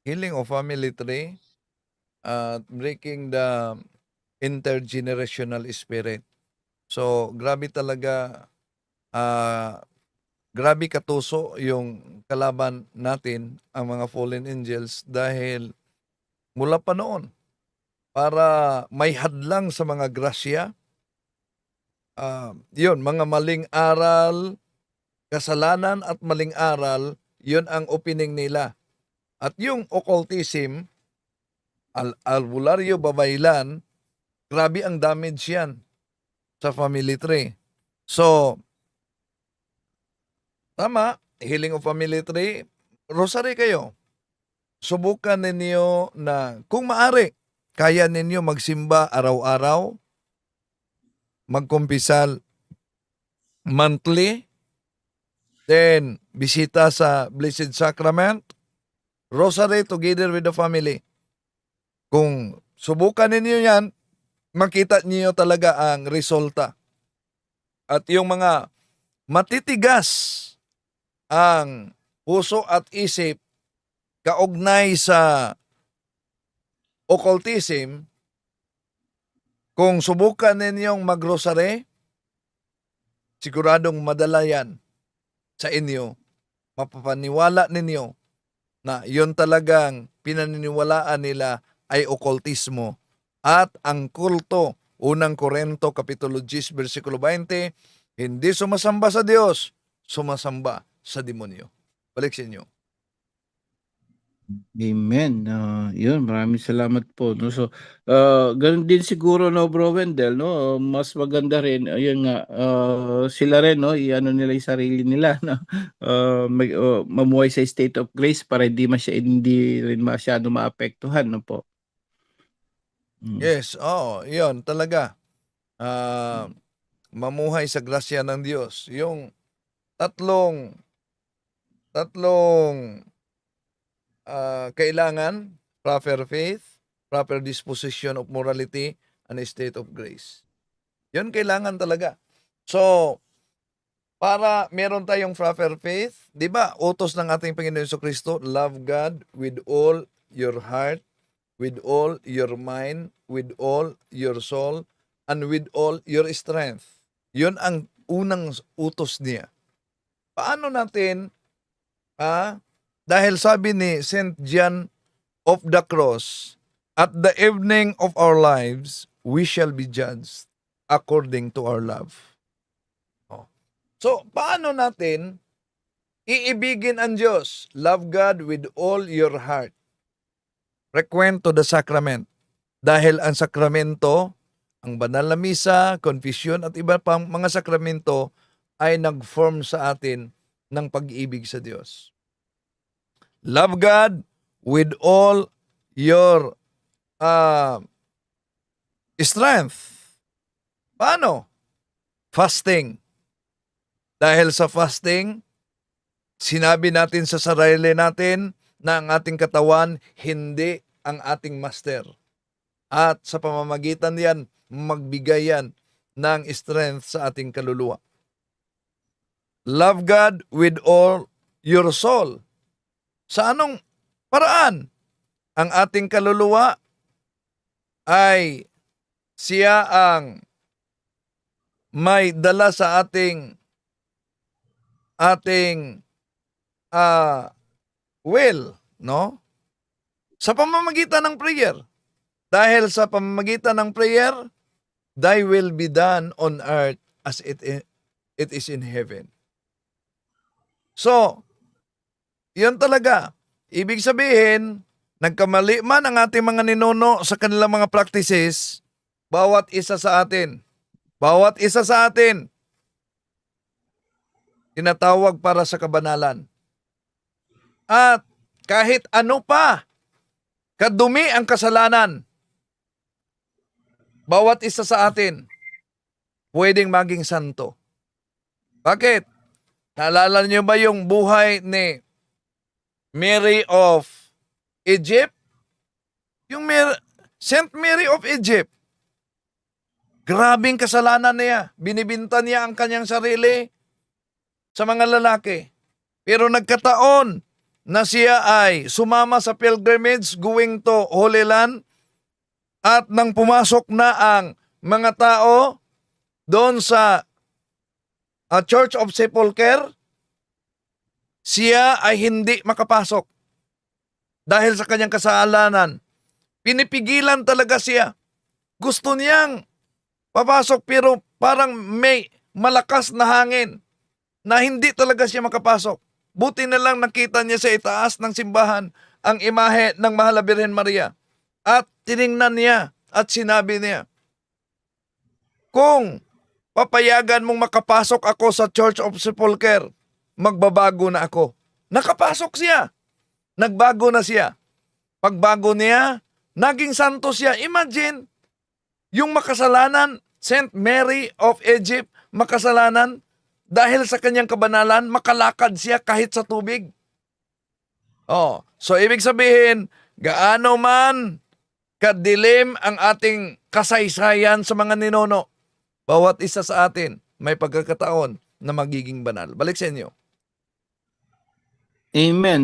healing of family tree at breaking the intergenerational spirit. So, grabe talaga, grabe katuso yung kalaban natin, ang mga fallen angels, dahil mula pa noon, para may hadlang sa mga grasya, yun, mga maling aral, kasalanan at maling aral, yun ang opening nila. At yung occultism, albularyo, babaylan, grabe ang damage yan sa family tree. So, tama, healing of family tree, rosary kayo. Subukan ninyo na kung maari, kaya ninyo magsimba araw-araw, magkumpisal monthly, then bisita sa Blessed Sacrament, rosary together with the family. Kung subukan ninyo yan, makita niyo talaga ang resulta. At yung mga matitigas ang puso at isip kaugnay sa occultism, kung subukan ninyong magrosary, siguradong madala yan sa inyo. Mapapaniwala ninyo na yon talagang pinaniniwalaan nila ay occultismo. At ang kulto, unang Korinto Kapitulo 10, versikulo 20, hindi sumasamba sa Diyos, sumasamba sa demonyo. Balik sa inyo. Amen. Yun, maraming salamat po. No? So, ganun din siguro, no, Bro Wendell, no? Mas maganda rin, ayun nga, sila rin, no? I-ano nila yung sarili nila, no? Mamuhay sa state of grace para hindi rin masyado maapektuhan, no po? Yes, yun talaga. Mamuhay sa grasya ng Diyos. Yung tatlong kailangan, proper faith, proper disposition of morality, and a state of grace. Yun kailangan talaga. So, para meron tayong proper faith, di ba, utos ng ating Panginoon Jesucristo, love God with all your heart, with all your mind, with all your soul, and with all your strength. Yun ang unang utos niya. Paano natin, dahil sabi ni St. John of the Cross, at the evening of our lives, we shall be judged according to our love. So, paano natin iibigin ang Diyos? Love God with all your heart. Frequent to the sacrament. Dahil ang sakramento, ang banal na misa, confession at iba pang mga sakramento ay nag-form sa atin ng pag-ibig sa Diyos. Love God with all your strength. Paano? Fasting. Dahil sa fasting, sinabi natin sa sarili natin na ang ating katawan hindi ang ating master. At sa pamamagitan yan, magbigay yan ng strength sa ating kaluluwa. Love God with all your soul. Sa anong paraan? Ang ating kaluluwa ay siya ang may dala sa ating will, no? Sa pamamagitan ng prayer. Dahil sa pamamagitan ng prayer, thy will be done on earth as it is in heaven. So, yun talaga. Ibig sabihin, nagkamali man ang ating mga ninuno sa kanilang mga practices, bawat isa sa atin, tinatawag para sa kabanalan. At kahit ano pa, kadumi ang kasalanan, bawat isa sa atin, pwedeng maging santo. Bakit? Naalala niyo ba yung buhay ni Mary of Egypt? Yung Saint Mary of Egypt. Grabing kasalanan niya. Binibinta niya ang kanyang sarili sa mga lalaki. Pero nagkataon na siya ay sumama sa pilgrimage going to Holy Land at nang pumasok na ang mga tao doon sa Church of Sepulchre, siya ay hindi makapasok dahil sa kanyang kasalanan. Pinipigilan talaga siya. Gusto niyang papasok pero parang may malakas na hangin na hindi talaga siya makapasok. Buti na lang nakita niya sa itaas ng simbahan ang imahe ng Mahal na Birhen Maria. At tiningnan niya at sinabi niya, kung papayagan mong makapasok ako sa Church of Sepulchre, magbabago na ako. Nakapasok siya. Nagbago na siya. Pagbago niya, naging santo siya. Imagine, yung makasalanan, Saint Mary of Egypt, makasalanan, dahil sa kanyang kabanalan, makalakad siya kahit sa tubig. So ibig sabihin, gaano man kadilim ang ating kasaysayan sa mga ninuno, bawat isa sa atin may pagkakataon na magiging banal. Balik sa inyo. Amen.